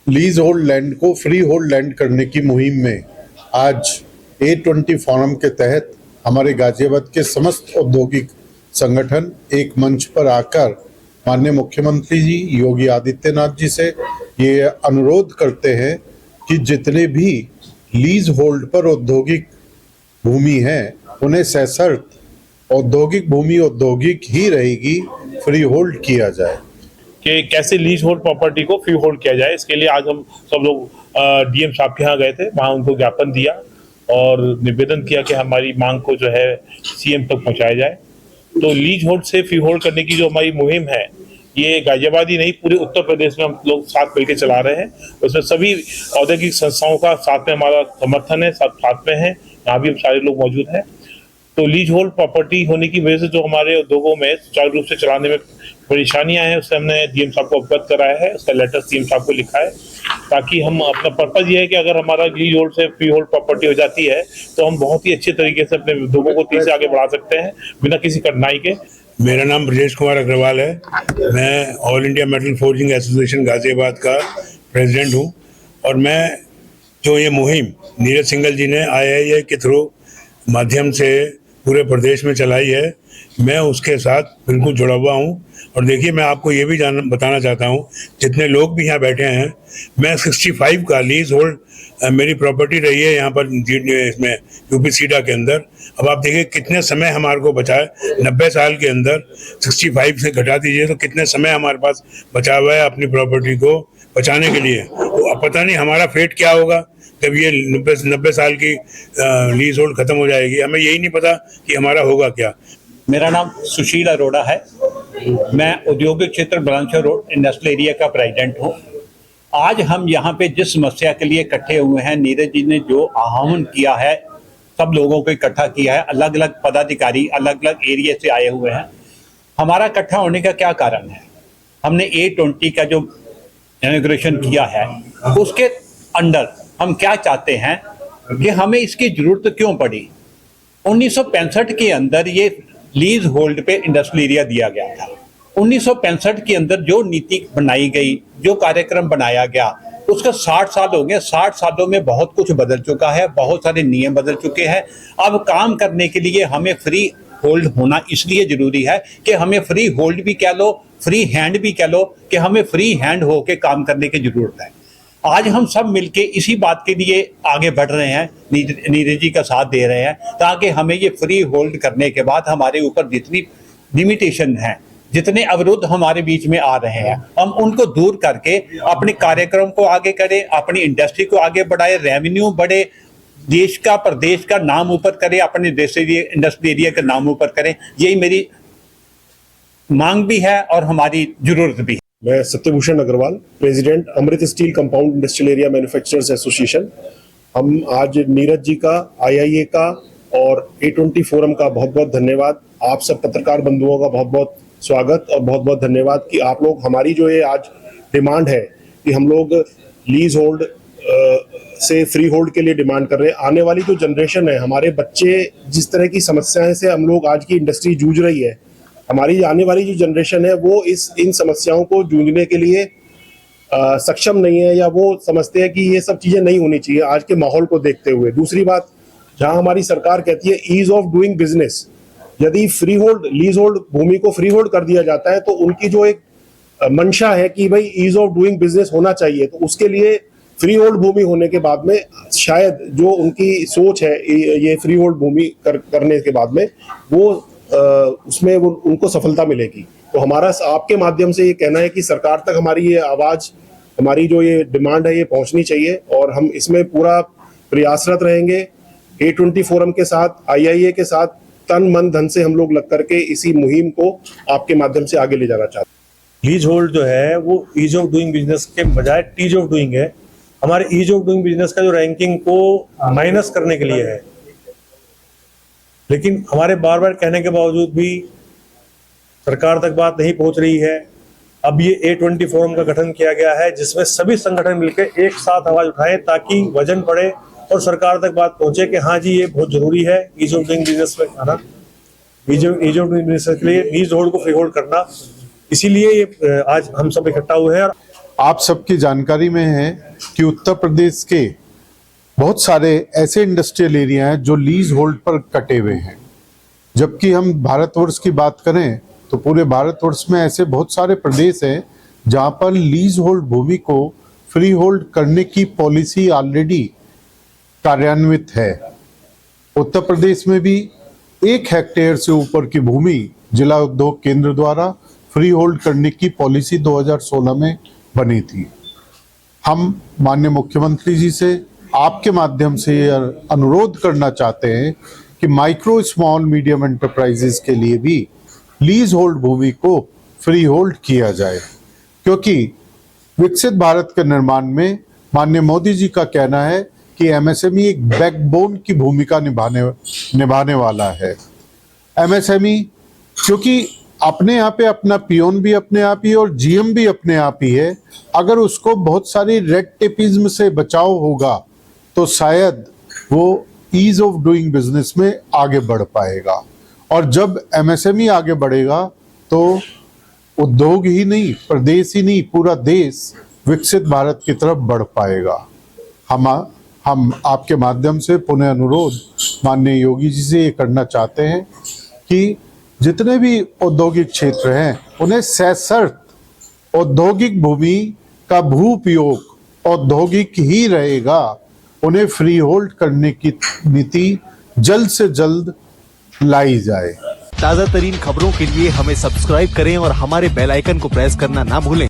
Lease hold land को free hold land करने की मुहिम में आज A20 फोरम के तहत हमारे गाजियाबाद के समस्त औद्योगिक संगठन एक मंच पर आकर माननीय मुख्यमंत्री जी योगी आदित्यनाथ जी से ये अनुरोध करते हैं कि जितने भी लीज होल्ड पर औद्योगिक भूमि है उन्हें सशर्त औद्योगिक भूमि औद्योगिक ही रहेगी, फ्री होल्ड किया जाए। कि कैसे लीज होल्ड प्रॉपर्टी को फ्री होल्ड किया जाए, इसके लिए आज हम सब लोग डीएम साहब के यहाँ गए थे। वहाँ उनको ज्ञापन दिया और निवेदन किया कि हमारी मांग को जो है सीएम तक पहुँचाया जाए। तो लीज होल्ड से फ्री होल्ड करने की जो हमारी मुहिम है, ये गाजियाबाद ही नहीं पूरे उत्तर प्रदेश में हम लोग साथ मिलकर चला रहे हैं। उसमें सभी औद्योगिक संस्थाओं का साथ में हमारा समर्थन है, साथ में है, यहाँ भी हम सारे लोग मौजूद हैं। तो लीज होल्ड प्रॉपर्टी होने की वजह से जो हमारे उद्योगों में सुचारू रूप से चलाने में परेशानियां हैं, उससे हमने डीएम साहब को अवगत कराया है। उसका लेटर सीएम साहब को लिखा है, ताकि हम अपना पर्पज ये है कि अगर हमारा लीज होल्ड से फ्री होल्ड प्रॉपर्टी हो जाती है तो हम बहुत ही अच्छे तरीके से अपने उद्योगों को तेजी से आगे बढ़ा सकते हैं बिना किसी कठिनाई के। मेरा नाम ब्रजेश कुमार अग्रवाल है। मैं all India metal forging association Ghaziabad का प्रेसिडेंट हूँ। और मैं जो ये मुहिम नीरज सिंघल जी ने IIA के थ्रू माध्यम से पूरे प्रदेश में चलाई है, मैं उसके साथ बिल्कुल जुड़ा हुआ हूँ। और देखिए, मैं आपको ये भी बताना चाहता हूँ, जितने लोग भी यहाँ बैठे हैं, मैं 65 का लीज होल्ड मेरी प्रॉपर्टी रही है यहाँ पर इसमें यूपी सीडा के अंदर। अब आप देखिए कितने समय हमारे को बचा है, 90 साल के अंदर 65 से घटा दीजिए तो कितने समय हमारे पास बचा हुआ है अपनी प्रॉपर्टी को बचाने के लिए। तो अब पता नहीं हमारा फेट क्या होगा जब ये 90 साल की लीज होल्ड खत्म हो जाएगी। हमें यही नहीं पता कि हमारा होगा क्या। मेरा नाम सुशील अरोड़ा है। मैं औद्योगिक क्षेत्र बुलंदशहर रोड इंडस्ट्रियल एरिया का प्रेसिडेंट हूँ। आज हम यहाँ पे जिस समस्या के लिए इकट्ठे हुए हैं, नीरज जी ने जो आह्वान किया है, सब लोगों को इकट्ठा किया है, अलग अलग पदाधिकारी अलग अलग एरिया से आए हुए हैं। हमारा इकट्ठा होने का क्या कारण है? हमने A20 का जो इनॉग्रेशन किया है, उसके अंडर हम क्या चाहते हैं कि हमें इसकी जरूरत क्यों पड़ी। 1965 के अंदर ये लीज होल्ड पे इंडस्ट्रियल एरिया दिया गया था। 1965 के अंदर जो नीति बनाई गई, जो कार्यक्रम बनाया गया, उसका 60 साल हो गए। 60 सालों में बहुत कुछ बदल चुका है, बहुत सारे नियम बदल चुके हैं। अब काम करने के लिए हमें फ्री होल्ड होना इसलिए जरूरी है कि हमें फ्री होल्ड भी कह लो, फ्री हैंड भी कह लो, कि हमें फ्री हैंड होके काम करने की जरूरत है। आज हम सब मिलके इसी बात के लिए आगे बढ़ रहे हैं, नीरज जी का साथ दे रहे हैं, ताकि हमें ये फ्री होल्ड करने के बाद हमारे ऊपर जितनी लिमिटेशन है, जितने अवरोध हमारे बीच में आ रहे हैं, हम उनको दूर करके अपने कार्यक्रम को आगे करें, अपनी इंडस्ट्री को आगे बढ़ाए, रेवेन्यू बढ़े, देश का प्रदेश का नाम ऊपर करें, अपने देश इंडस्ट्री एरिया का नाम ऊपर करें। यही मेरी मांग भी है और हमारी जरूरत भी है। मैं Satyabhushan Agarwal, president Amrit steel compound industrial area manufacturers association. हम आज नीरज जी का, IIA का और A20 फोरम का बहुत बहुत धन्यवाद। आप सब पत्रकार बंधुओं का बहुत बहुत स्वागत और बहुत बहुत धन्यवाद कि आप लोग हमारी जो ये आज डिमांड है कि हम लोग लीज होल्ड से फ्री होल्ड के लिए डिमांड कर रहे हैं। आने वाली जो जनरेशन है, हमारे बच्चे, जिस तरह की समस्याएं से हम लोग आज की इंडस्ट्री जूझ रही है, हमारी आने वाली जो जनरेशन है वो इन समस्याओं को जूझने के लिए सक्षम नहीं है, या वो समझते हैं कि ये सब चीज़ें नहीं होनी चाहिए आज के माहौल को देखते हुए। दूसरी बात, जहां हमारी सरकार कहती है ईज ऑफ डूइंग बिजनेस, यदि फ्री होल्ड लीज होल्ड भूमि को फ्री होल्ड कर दिया जाता है तो उनकी जो एक मंशा है कि भाई ईज ऑफ डूइंग बिजनेस होना चाहिए, तो उसके लिए फ्री होल्ड भूमि होने के बाद में शायद जो उनकी सोच है ये फ्री होल्ड भूमि करने के बाद में वो उसमें वो उनको सफलता मिलेगी। तो हमारा आपके माध्यम से ये कहना है कि सरकार तक हमारी ये आवाज, हमारी जो ये डिमांड है, ये पहुंचनी चाहिए और हम इसमें पूरा प्रयासरत रहेंगे। A20 फोरम के साथ, IIA के साथ तन मन धन से हम लोग लग करके इसी मुहिम को आपके माध्यम से आगे ले जाना चाहते हैं। लीज होल्ड जो है वो ईज ऑफ डूइंग बिजनेस के बजाय टीज ऑफ डूइंग है। हमारे ईज ऑफ डूइंग बिजनेस का जो रैंकिंग को माइनस करने के लिए है, लेकिन हमारे बार बार कहने के बावजूद भी सरकार तक बात नहीं पहुंच रही है। अब ये A20 फोरम का गठन किया गया है, जिसमें सभी संगठन मिलकर एक साथ आवाज उठाएं ताकि वजन पड़े और सरकार तक बात पहुंचे कि हाँ जी, ये बहुत जरूरी है ईज ऑफ डूइंग बिजनेस में आना, ईज ऑफ डूइंग बिजनेस के लिए लीज होल्ड को फ्री होल्ड करना। इसीलिए ये आज हम सब इकट्ठा हुए हैं। आप सबकी जानकारी में है कि उत्तर प्रदेश के बहुत सारे ऐसे इंडस्ट्रियल एरिया हैं जो लीज होल्ड पर कटे हुए हैं। जबकि हम भारतवर्ष की बात करें तो पूरे भारतवर्ष में ऐसे बहुत सारे प्रदेश हैं जहां पर लीज होल्ड भूमि को फ्री होल्ड करने की पॉलिसी ऑलरेडी कार्यान्वित है। उत्तर प्रदेश में भी 1 हेक्टेयर से ऊपर की भूमि जिला उद्योग केंद्र द्वारा फ्री होल्ड करने की पॉलिसी 2016 में बनी थी। हम माननीय मुख्यमंत्री जी से आपके माध्यम से यह अनुरोध करना चाहते हैं कि माइक्रो स्मॉल मीडियम एंटरप्राइजेस के लिए भी लीज होल्ड भूमि को फ्री होल्ड किया जाए, क्योंकि विकसित भारत के निर्माण में माननीय मोदी जी का कहना है कि एमएसएमई एक बैकबोन की भूमिका निभाने वाला है। एमएसएमई क्योंकि अपने यहाँ पे अपना पियोन भी अपने आप ही और जीएम भी अपने आप ही है, अगर उसको बहुत सारी रेड टेपिज्म से बचाव होगा तो शायद वो ईज ऑफ डूइंग बिजनेस में आगे बढ़ पाएगा। और जब एमएसएमई आगे बढ़ेगा तो उद्योग ही नहीं, प्रदेश ही नहीं, पूरा देश विकसित भारत की तरफ बढ़ पाएगा। हम आपके माध्यम से पुनः अनुरोध माननीय योगी जी से ये करना चाहते हैं कि जितने भी औद्योगिक क्षेत्र हैं उन्हें सशर्त औद्योगिक भूमि का भू उपयोग औद्योगिक ही रहेगा, उन्हें फ्री होल्ड करने की नीति जल्द से जल्द लाई जाए। ताजा तरीन खबरों के लिए हमें सब्सक्राइब करें और हमारे बेल आइकन को प्रेस करना ना भूलें।